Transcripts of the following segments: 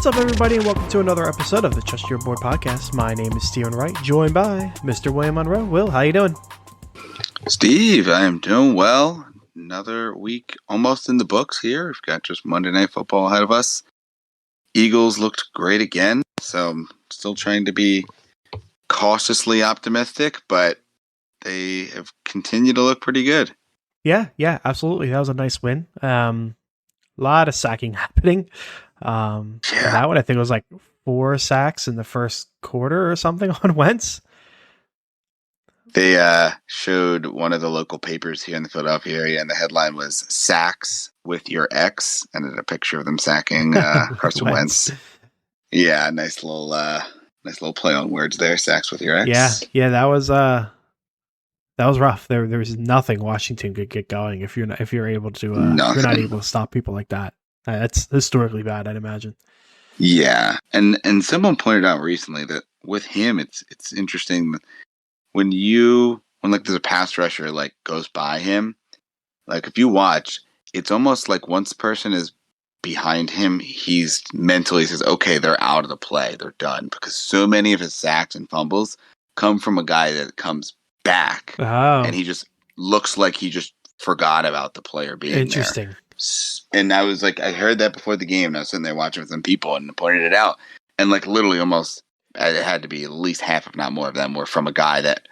up, everybody, and welcome to another episode of the Trust Your Board podcast. My name is Steven Wright, joined by Mr. William Monroe. Will, how you doing? Steve, I am doing well. Another week almost in the books here. We've got just Monday Night Football ahead of us. Eagles looked great again, so I'm still trying to be cautiously optimistic, but they have continued to look pretty good. Yeah, absolutely. That was a nice win. A lot of sacking happening. That one, I think, was like 4 sacks in the first quarter or something on Wentz. They showed one of the local papers here in the Philadelphia area, and the headline was "Sacks with Your Ex," and it had a picture of them sacking Carson Wentz. Yeah, nice little play on words there. Sacks with your ex. Yeah, that was rough. There was nothing Washington could get going if you're able to if you're not able to stop people like that. That's historically bad, I'd imagine. Yeah, and someone pointed out recently that with him, it's interesting when like there's a pass rusher like goes by him, like if you watch, it's almost like once the person is behind him, he's mentally says, okay, they're out of the play, they're done, because so many of his sacks and fumbles come from a guy that comes back, and he just looks like he just forgot about the player being interesting. There. And I was like, I heard that before the game, and I was sitting there watching with some people and pointed it out, and like literally almost it had to be at least half, if not more of them, were from a guy that,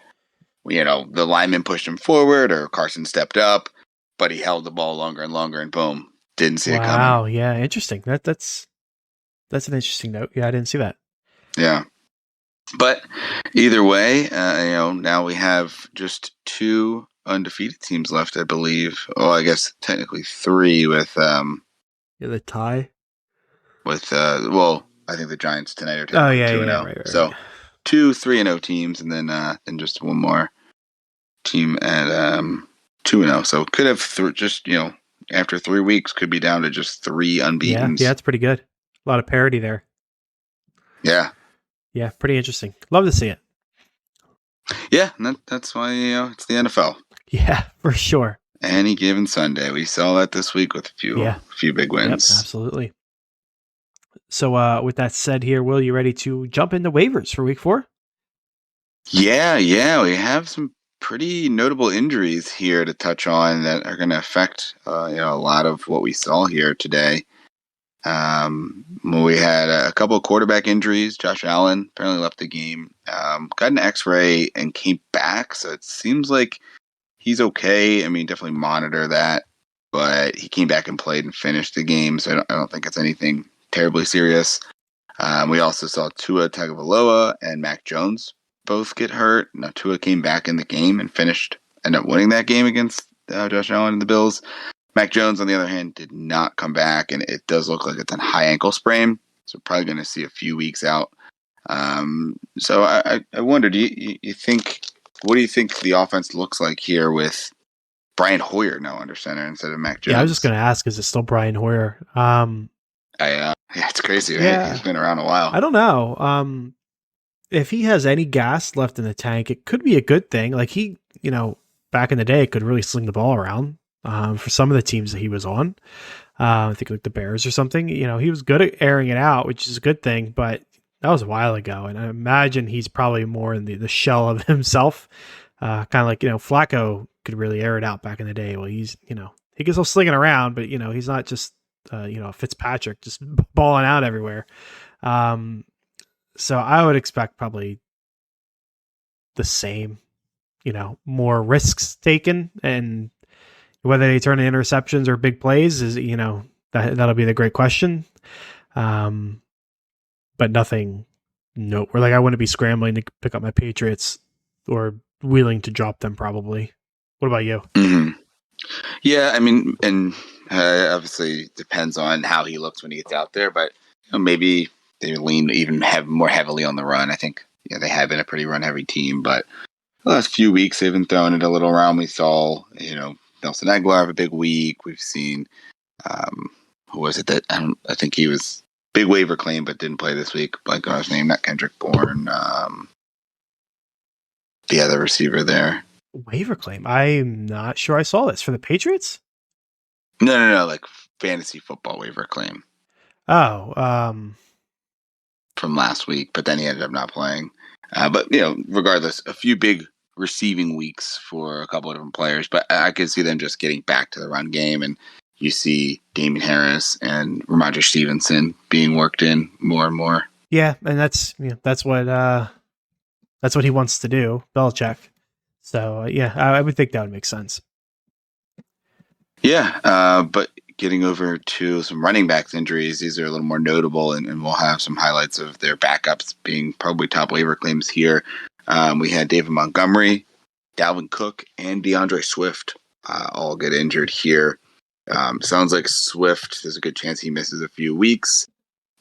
the lineman pushed him forward or Carson stepped up, but he held the ball longer and longer, and boom, didn't see it coming. Wow, yeah, interesting. That's an interesting note. Yeah, I didn't see that. Yeah. But either way, now we have just 2 undefeated teams left, I believe. Oh, I guess technically 3 with the tie. With I think the Giants tonight are 2-0. Right. So 2 3-0 teams, and then just one more team at 2-0. So could have after 3 weeks could be down to just 3 unbeaten. Yeah, that's pretty good. A lot of parity there. Yeah. Yeah, pretty interesting. Love to see it. Yeah, and that's why it's the NFL. Yeah, for sure. Any given Sunday, we saw that this week with a few big wins. Yep, absolutely. So, with that said, here, Will, you ready to jump into waivers for Week 4? Yeah, we have some pretty notable injuries here to touch on that are going to affect a lot of what we saw here today. We had a couple of quarterback injuries. Josh Allen apparently left the game, got an X-ray and came back. So it seems like he's okay. I mean, definitely monitor that, but he came back and played and finished the game. So I don't think it's anything terribly serious. We also saw Tua Tagovailoa and Mac Jones both get hurt. Now Tua came back in the game and ended up winning that game against Josh Allen and the Bills. Mac Jones, on the other hand, did not come back, and it does look like it's a high ankle sprain, so probably going to see a few weeks out. So I wonder, what do you think the offense looks like here with Brian Hoyer now under center instead of Mac Jones? Yeah, I was just going to ask, is it still Brian Hoyer? It's crazy, right? Yeah. He's been around a while. I don't know. If he has any gas left in the tank, it could be a good thing. Like he, back in the day, could really sling the ball around. For some of the teams that he was on, I think like the Bears or something, he was good at airing it out, which is a good thing, but that was a while ago. And I imagine he's probably more in the shell of himself. Kind of like, Flacco could really air it out back in the day. Well, he's, he can still sling it around, but he's not just, Fitzpatrick just balling out everywhere. So I would expect probably the same, more risks taken, and whether they turn into interceptions or big plays is, that'll be the great question. But nothing where like I wouldn't be scrambling to pick up my Patriots or willing to drop them probably. What about you? Mm-hmm. Yeah, I mean, and obviously depends on how he looks when he gets out there, but maybe they lean even more heavily on the run. I think they have been a pretty run-heavy team, but the last few weeks they've been throwing it a little around. We saw, Nelson Aguilar have a big week. We've seen, who was it that I think he was big waiver claim but didn't play this week. Like his name, not Kendrick Bourne. The other receiver there. Waiver claim? I'm not sure I saw this for the Patriots. No, like fantasy football waiver claim. Oh, from last week, but then he ended up not playing. But regardless, a few big receiving weeks for a couple of different players. But I could see them just getting back to the run game, and you see Damien Harris and Ramondre Stevenson being worked in more and more. Yeah, and that's what he wants to do, Belichick. So yeah, I would think that would make sense. Yeah, but getting over to some running backs injuries, these are a little more notable, and we'll have some highlights of their backups being probably top waiver claims here. We had David Montgomery, Dalvin Cook, and DeAndre Swift all get injured here. Sounds like Swift, there's a good chance he misses a few weeks.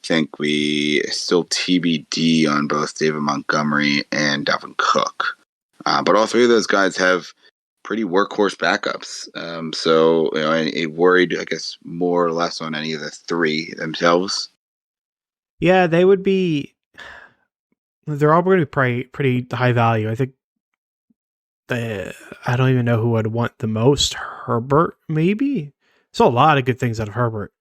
I think we still TBD on both David Montgomery and Dalvin Cook. But all three of those guys have pretty workhorse backups. So, I worried, I guess, more or less on any of the three themselves. Yeah, they would be. They're all going to be pretty high value. I think. I don't even know who I'd want the most. Herbert, maybe. Saw a lot of good things out of Herbert.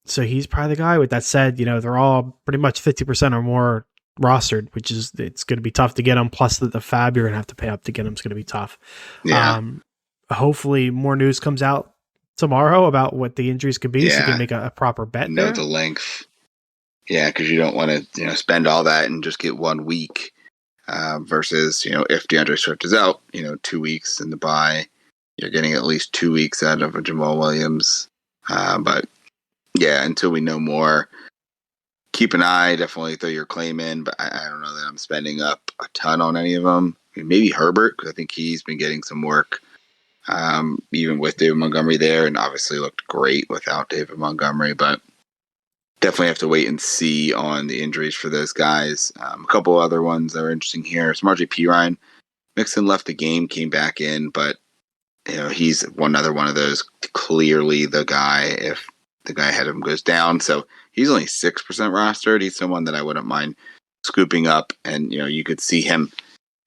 So he's probably the guy. With that said, they're all pretty much 50% or more rostered, which is it's going to be tough to get them. Plus the fab you're going to have to pay up to get them is going to be tough. Yeah. Hopefully more news comes out tomorrow about what the injuries could be, so you can make a proper bet. Know the length. Yeah, because you don't want to spend all that and just get 1 week. Versus, if DeAndre Swift is out, 2 weeks in the bye, you're getting at least 2 weeks out of a Jamal Williams. But yeah, until we know more, keep an eye. Definitely throw your claim in, but I don't know that I'm spending up a ton on any of them. Maybe Herbert, because I think he's been getting some work, even with David Montgomery there, and obviously looked great without David Montgomery, but definitely have to wait and see on the injuries for those guys. A couple other ones that are interesting here. Smarty Pirine, Mixon left the game, came back in, but he's another one of those clearly the guy if the guy ahead of him goes down. So he's only 6% rostered. He's someone that I wouldn't mind scooping up, and you could see him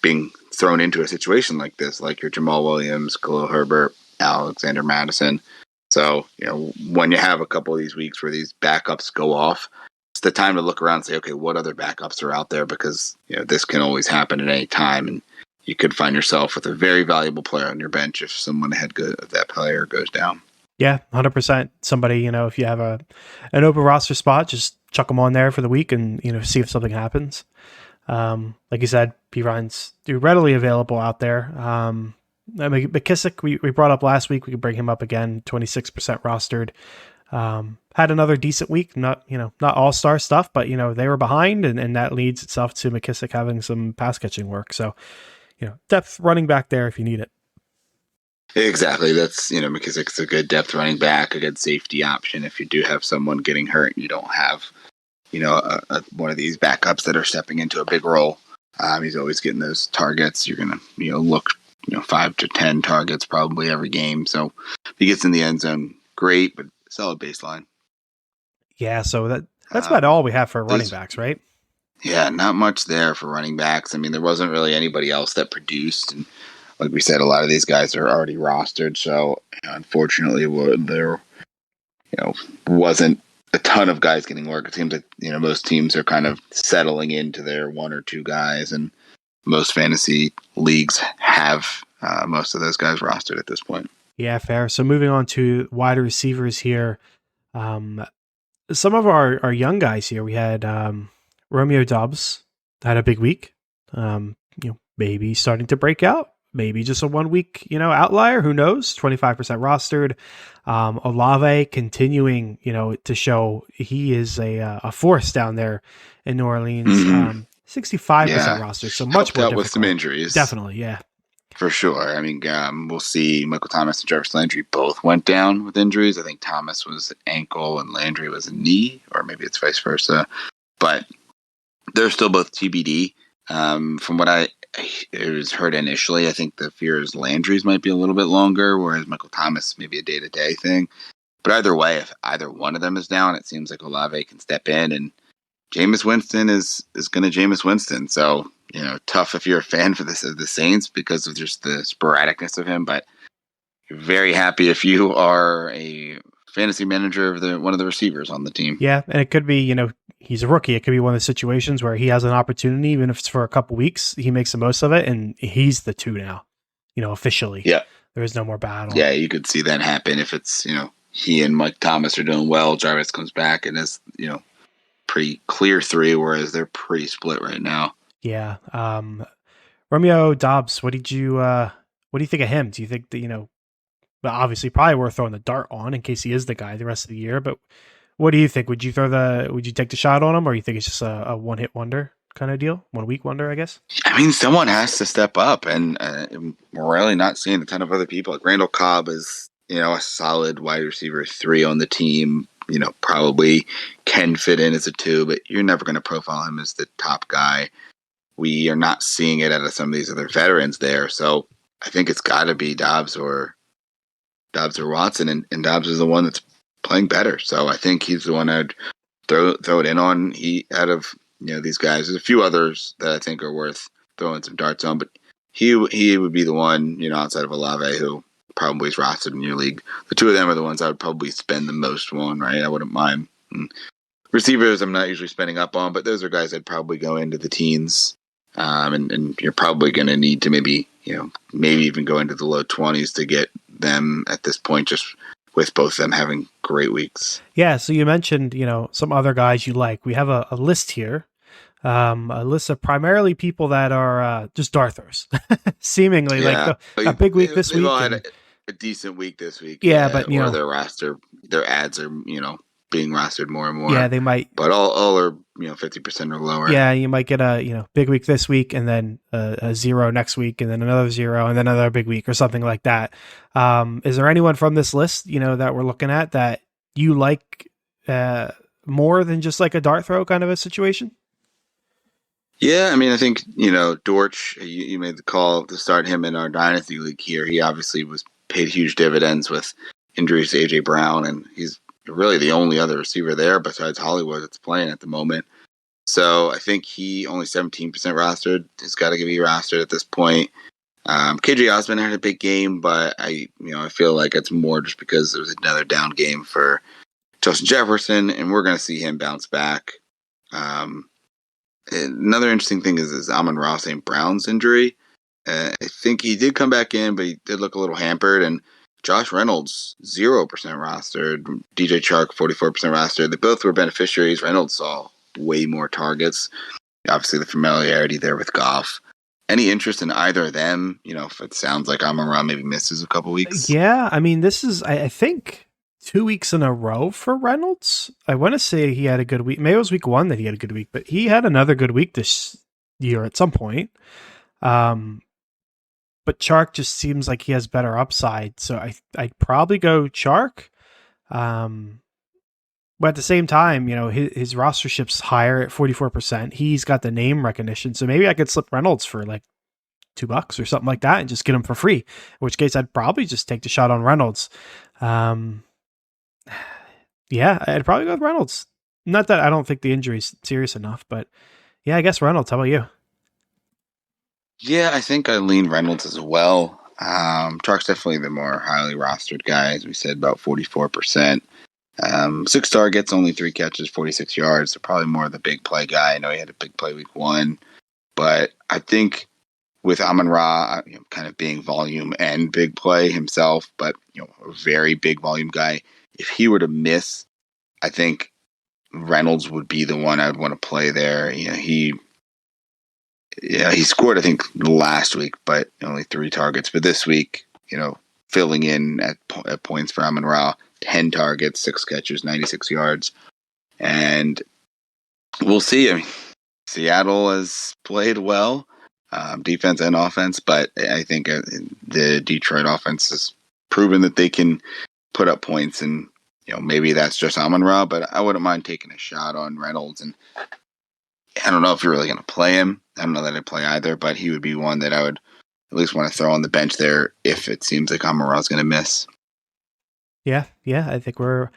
being thrown into a situation like this, like your Jamal Williams, Khalil Herbert, Alexander Madison. So, when you have a couple of these weeks where these backups go off, it's the time to look around and say, okay, what other backups are out there? Because, this can always happen at any time. And you could find yourself with a very valuable player on your bench if someone if that player goes down. Yeah, 100%. Somebody, if you have an open roster spot, just chuck them on there for the week and, see if something happens. Like you said, P-Ryan's readily available out there. McKissick, we brought up last week. We could bring him up again. 26% rostered. Had another decent week. Not all-star stuff, but they were behind, and that leads itself to McKissick having some pass catching work. So, depth running back there if you need it. Exactly. That's McKissick's a good depth running back, a good safety option if you do have someone getting hurt and you don't have one of these backups that are stepping into a big role. He's always getting those targets. You're gonna look 5 to 10 targets probably every game. So if he gets in the end zone, great, but solid baseline. Yeah, so that's about all we have for running backs, right? Yeah, not much there for running backs. I mean, there wasn't really anybody else that produced, and like we said, a lot of these guys are already rostered. So unfortunately, there wasn't a ton of guys getting work. It seems like most teams are kind of settling into their 1 or 2 guys, and most fantasy leagues have most of those guys rostered at this point. Yeah, fair. So moving on to wide receivers here. Some of our young guys here, we had Romeo Doubs had a big week. Maybe starting to break out. Maybe just a 1 week, outlier. Who knows? 25% rostered. Olave continuing, to show he is a force down there in New Orleans. Mm-hmm. 65% rostered, so much more difficult. With some injuries. Definitely, yeah. For sure. I mean, we'll see Michael Thomas and Jarvis Landry both went down with injuries. I think Thomas was ankle and Landry was a knee, or maybe it's vice versa. But they're still both TBD. From what I was heard initially, I think the fear is Landry's might be a little bit longer, whereas Michael Thomas maybe a day-to-day thing. But either way, if either one of them is down, it seems like Olave can step in, and Jameis Winston is going to Jameis Winston. So, tough if you're a fan of the Saints because of just the sporadicness of him, but you're very happy if you are a fantasy manager of one of the receivers on the team. Yeah, and it could be, he's a rookie. It could be one of the situations where he has an opportunity, even if it's for a couple weeks, he makes the most of it, and he's the two now, officially. Yeah. There is no more battle. Yeah, you could see that happen if it's, he and Mike Thomas are doing well, Jarvis comes back and is, pretty clear three, whereas they're pretty split right now. Yeah. Romeo Dobbs, what do you think of him? Do you think that, but obviously probably worth throwing the dart on in case he is the guy the rest of the year, but what do you think? Would you take the shot on him, or you think it's just a one hit wonder kind of deal? 1 week wonder, I guess? I mean, someone has to step up, and we're really not seeing a ton of other people. Like Randall Cobb is, a solid wide receiver 3 on the team, probably can fit in as a 2, but you're never going to profile him as the top guy. We are not seeing it out of some of these other veterans there. So I think it's got to be Dobbs or Watson, and Dobbs is the one that's playing better. So I think he's the one I'd throw it in on. Out of these guys, there's a few others that I think are worth throwing some darts on, but he would be the one outside of Olave who probably is rostered in your league. The two of them are the ones I would probably spend the most on. Right, I wouldn't mind. Receivers, I'm not usually spending up on, but those are guys I'd probably go into the teens. And you're probably going to need to maybe even go into the low 20s to get them at this point, just with both of them having great weeks. Yeah. So you mentioned, some other guys you like. We have a list here, a list of primarily people that are just dart throwers, seemingly like a big week this week. They've all had a decent week this week. Yeah, but their ads are being rostered more and more. Yeah, they might, but all are 50% or lower. Yeah, you might get a big week this week, and then a 0 next week, and then another 0, and then another big week, or something like that. Is there anyone from this list that we're looking at that you like more than just like a dart throw kind of a situation? Yeah, I mean, I think Dortch. You made the call to start him in our dynasty league here. He obviously was paid huge dividends with injuries to AJ Brown, and he's really the only other receiver there besides Hollywood that's playing at the moment. So I think he only 17% rostered. He's got to be rostered at this point. KJ Osmond had a big game, but I feel like it's more just because there was another down game for Justin Jefferson, and we're going to see him bounce back. Another interesting thing is Amon-Ra St. Brown's injury. I think he did come back in, but he did look a little hampered, and Josh Reynolds, 0% rostered. DJ Chark, 44% rostered. They both were beneficiaries. Reynolds saw way more targets. Obviously, the familiarity there with Goff. Any interest in either of them? If it sounds like Amon-Ra maybe misses a couple weeks. Yeah, I mean, this is, I think, 2 weeks in a row for Reynolds. I want to say he had a good week. Maybe it was week 1 that he had a good week, but he had another good week this year at some point. But Chark just seems like he has better upside, so I'd probably go Chark. But at the same time, his rostership's higher at 44%. He's got the name recognition, so maybe I could slip Reynolds for like $2 or something like that and just get him for free. In which case, I'd probably just take the shot on Reynolds. Yeah, I'd probably go with Reynolds. Not that I don't think the injury's serious enough, but yeah, I guess Reynolds. How about you? Yeah, I think I lean Reynolds as well. Chark's definitely the more highly rostered guy, as we said, about 44%. 6 targets, only 3 catches, 46 yards. So probably more of the big play guy. I know he had a big play week 1, but I think with Amon-Ra, kind of being volume and big play himself, but a very big volume guy. If he were to miss, I think Reynolds would be the one I'd want to play there. He scored, I think, last week, but only 3 targets. But this week, filling in at points for Amon-Ra, 10 targets, 6 catches, 96 yards. And we'll see. I mean, Seattle has played well, defense and offense, but I think the Detroit offense has proven that they can put up points, and maybe that's just Amon-Ra, but I wouldn't mind taking a shot on Reynolds. And I don't know if you're really going to play him. I don't know that I'd play either, but he would be one that I would at least want to throw on the bench there if it seems like Amon-Ra is going to miss. Yeah, I think we're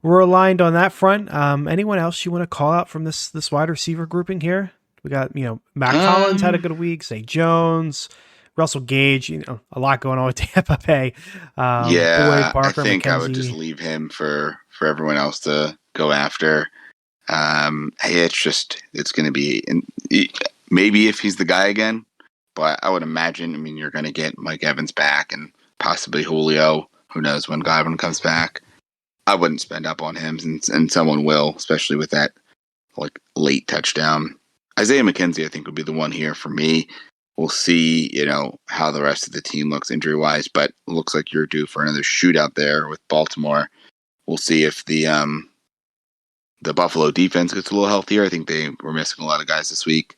aligned on that front. Anyone else you want to call out from this wide receiver grouping here? We got Matt Collins had a good week. Zay Jones, Russell Gage, a lot going on with Tampa Bay. Boyd, Yeah, I Barker, think I would just McKenzie. leave him for everyone else to go after. It's going to be maybe if he's the guy again, but I would imagine. I mean, you're going to get Mike Evans back and possibly Julio. Who knows when Godwin comes back? I wouldn't spend up on him, and someone will, especially with that like late touchdown. Isaiah McKenzie, I think, would be the one here for me. We'll see, how the rest of the team looks injury wise, but it looks like you're due for another shootout there with Baltimore. We'll see if the Buffalo defense gets a little healthier. I think they were missing a lot of guys this week,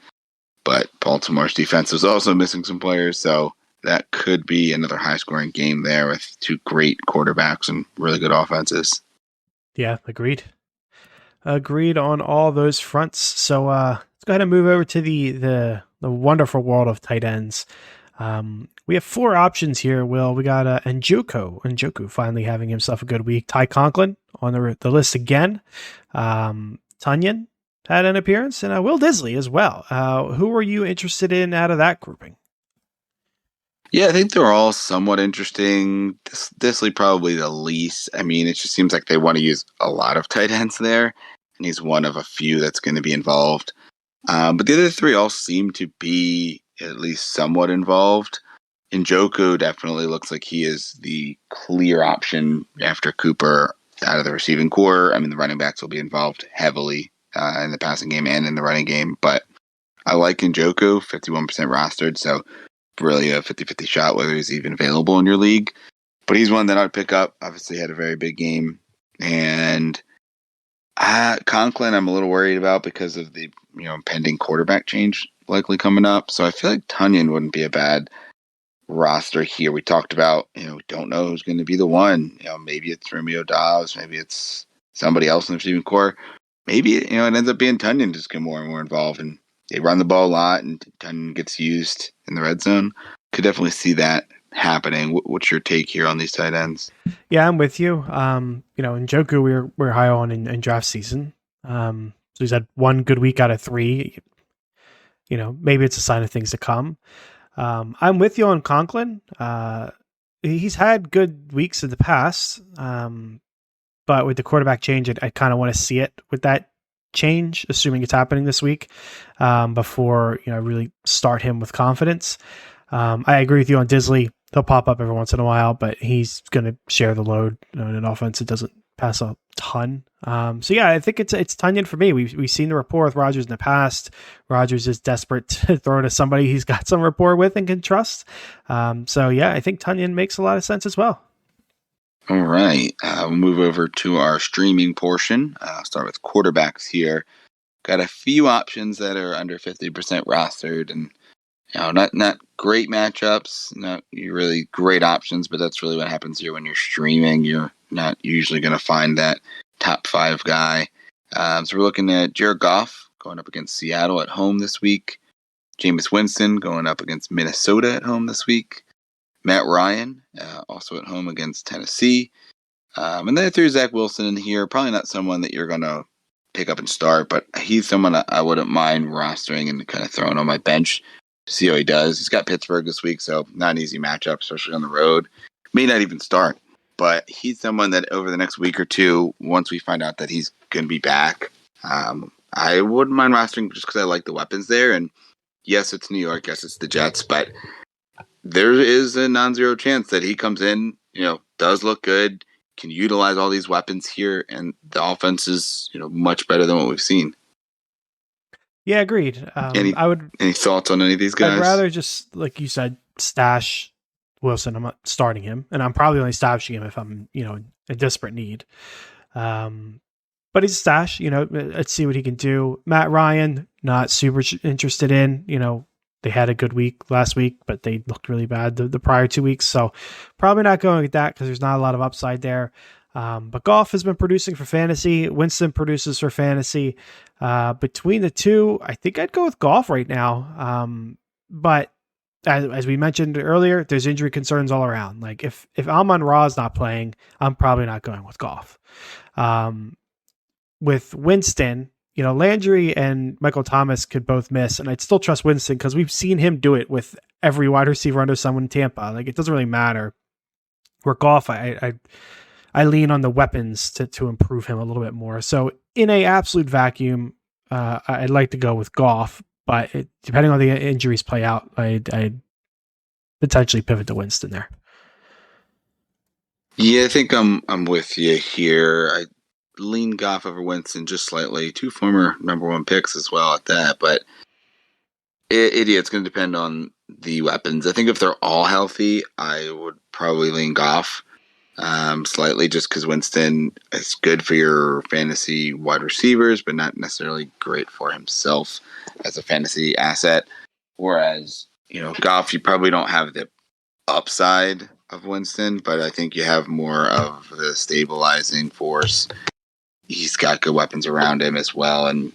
but Baltimore's defense was also missing some players, so that could be another high-scoring game there with two great quarterbacks and really good offenses. Yeah, agreed. Agreed on all those fronts. So let's go ahead and move over to the wonderful world of tight ends. We have 4 options here, Will. We got Njoku finally having himself a good week. Ty Conklin on the list again. Tunyon had an appearance, and Will Disley as well. Who are you interested in out of that grouping? Yeah, I think they're all somewhat interesting. Disley probably the least. I mean, it just seems like they want to use a lot of tight ends there, and he's one of a few that's going to be involved. But the other 3 all seem to be at least somewhat involved. Njoku definitely looks like he is the clear option after Cooper out of the receiving core. I mean, the running backs will be involved heavily in the passing game and in the running game, but I like Njoku, 51% rostered, so really a 50-50 shot whether he's even available in your league. But he's one that I'd pick up. Obviously had a very big game. And Conklin I'm a little worried about because of the impending quarterback change likely coming up. So I feel like Tunyon wouldn't be a bad roster here. We talked about, we don't know who's going to be the one. Maybe it's Romeo Dobbs, maybe it's somebody else in the receiving core. Maybe it ends up being Tunyon just get more and more involved, and they run the ball a lot, and Tunyon gets used in the red zone. Could definitely see that happening. What's your take here on these tight ends? Yeah, I'm with you. Njoku we're high on in draft season. So he's had 1 good week out of 3. Maybe it's a sign of things to come. I'm with you on Conklin. He's had good weeks in the past, but with the quarterback change, I kind of want to see it with that change, assuming it's happening this week, before really start him with confidence. I agree with you on Disley. He'll pop up every once in a while, but he's going to share the load in an offense that doesn't pass a ton. So yeah, I think it's Tunyon for me. We've seen the rapport with Rodgers in the past. Rodgers is desperate to throw to somebody he's got some rapport with and can trust. So yeah, I think Tunyon makes a lot of sense as well. All right, we'll move over to our streaming portion. I'll start with quarterbacks here. Got a few options that are under 50% rostered, and not great matchups, not really great options, but that's really what happens here when you're streaming. You're not usually going to find that top 5 guy. So we're looking at Jared Goff going up against Seattle at home this week. Jameis Winston going up against Minnesota at home this week. Matt Ryan also at home against Tennessee. And then I threw Zach Wilson in here. Probably not someone that you're going to pick up and start, but he's someone I wouldn't mind rostering and kind of throwing on my bench to see how he does. He's got Pittsburgh this week, so not an easy matchup, especially on the road. May not even start, but he's someone that over the next week or two, once we find out that he's going to be back, I wouldn't mind rostering just because I like the weapons there. And yes, it's New York, yes, it's the Jets, but there is a non-zero chance that he comes in, does look good, can utilize all these weapons here, and the offense is, much better than what we've seen. Yeah, agreed. Any thoughts on any of these guys? I'd rather just, like you said, stash Wilson. I'm not starting him, and I'm probably only stashing him if I'm, in a desperate need. But he's a stash. Let's see what he can do. Matt Ryan, not super interested in. They had a good week last week, but they looked really bad the prior 2 weeks. So probably not going with that because there's not a lot of upside there. But Goff has been producing for fantasy. Winston produces for fantasy. Between the two, I think I'd go with Goff right now. But as we mentioned earlier, there's injury concerns all around. Like if Amon-Ra is not playing, I'm probably not going with Goff. With Winston, Landry and Michael Thomas could both miss, and I'd still trust Winston because we've seen him do it with every wide receiver under someone in Tampa. Like, it doesn't really matter. Where Goff, I lean on the weapons to improve him a little bit more. So in a absolute vacuum, I'd like to go with Goff, but depending on the injuries play out, I'd potentially pivot to Winston there. Yeah, I think I'm with you here. I lean Goff over Winston just slightly. 2 former number 1 picks as well at that, but it's going to depend on the weapons. I think if they're all healthy, I would probably lean Goff slightly, just because Winston is good for your fantasy wide receivers, but not necessarily great for himself as a fantasy asset. Whereas, Goff, you probably don't have the upside of Winston, but I think you have more of the stabilizing force. He's got good weapons around him as well, and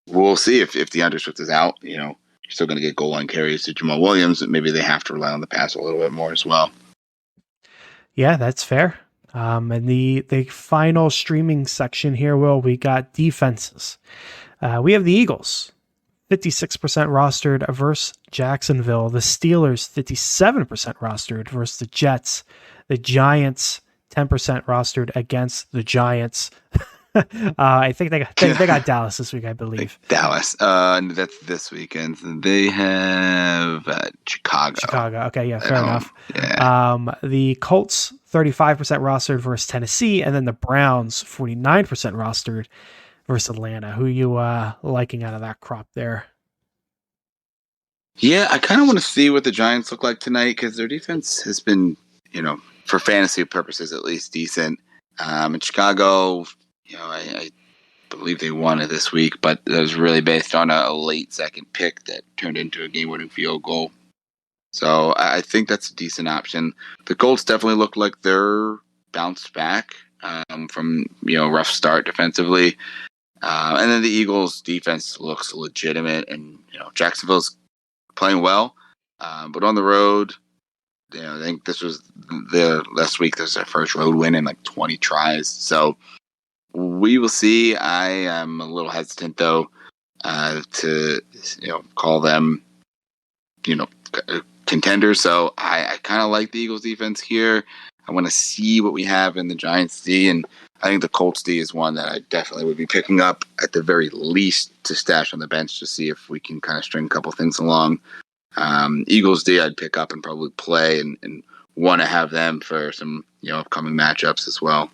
we'll see if the Swift is out. You're still going to get goal line carries to Jamal Williams, and maybe they have to rely on the pass a little bit more as well. Yeah, that's fair. And the final streaming section here, Will, we got defenses. We have the Eagles, 56% rostered versus Jacksonville. The Steelers, 57% rostered versus the Jets. The Giants, 10% rostered against the Giants. I think they got Dallas this week, I believe. Dallas. That's this weekend. They have Chicago. Okay, yeah, fair enough. Yeah. The Colts, 35% rostered versus Tennessee, and then the Browns, 49% rostered versus Atlanta. Who are you liking out of that crop there? Yeah, I kind of want to see what the Giants look like tonight, because their defense has been, for fantasy purposes at least, decent. In Chicago, I believe they won it this week, but it was really based on a late second pick that turned into a game-winning field goal. So I think that's a decent option. The Colts definitely look like they're bounced back from rough start defensively, and then the Eagles' defense looks legitimate, and Jacksonville's playing well, but on the road, I think this was the last week. This was their first road win in like 20 tries. So we will see. I am a little hesitant though to call them contenders. So I kind of like the Eagles defense here. I want to see what we have in the Giants D, and I think the Colts D is one that I definitely would be picking up at the very least to stash on the bench to see if we can kind of string a couple things along. Eagles D I'd pick up and probably play and want to have them for some upcoming matchups as well.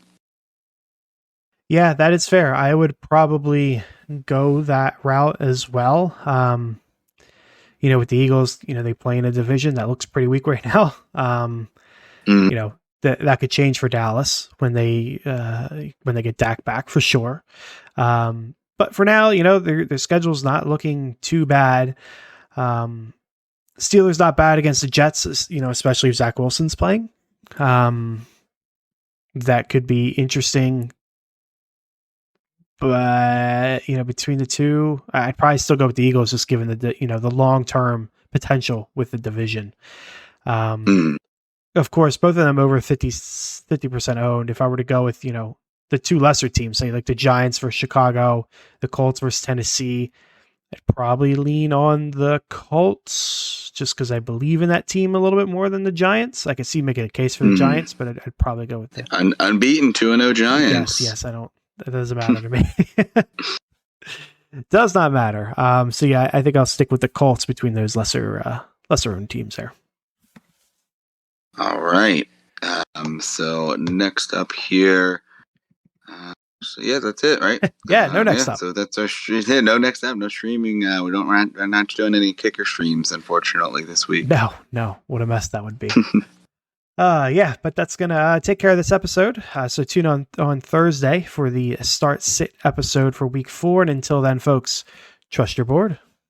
Yeah, that is fair. I would probably go that route as well. With the Eagles, they play in a division that looks pretty weak right now. That could change for Dallas when they get Dak back for sure. But for now, their schedule's not looking too bad. Steelers not bad against the Jets, especially if Zach Wilson's playing. That could be interesting. But, between the two, I'd probably still go with the Eagles, just given the long-term potential with the division. Of course, both of them over 50% owned. If I were to go with, the two lesser teams, say like the Giants versus Chicago, the Colts versus Tennessee, I'd probably lean on the Colts just because I believe in that team a little bit more than the Giants. I could see making a case for the Giants, but I'd probably go with the unbeaten 2-0 Giants. Yes, it doesn't matter to me. It does not matter. So yeah, I think I'll stick with the Colts between those lesser owned teams there. All right. So next up here. That's it, right? No next up. So that's our no next up, no streaming. We're not doing any kicker streams, unfortunately, this week. No, what a mess that would be. But that's gonna take care of this episode. So tune on Thursday for the start sit episode for week 4, and until then, folks, trust your board.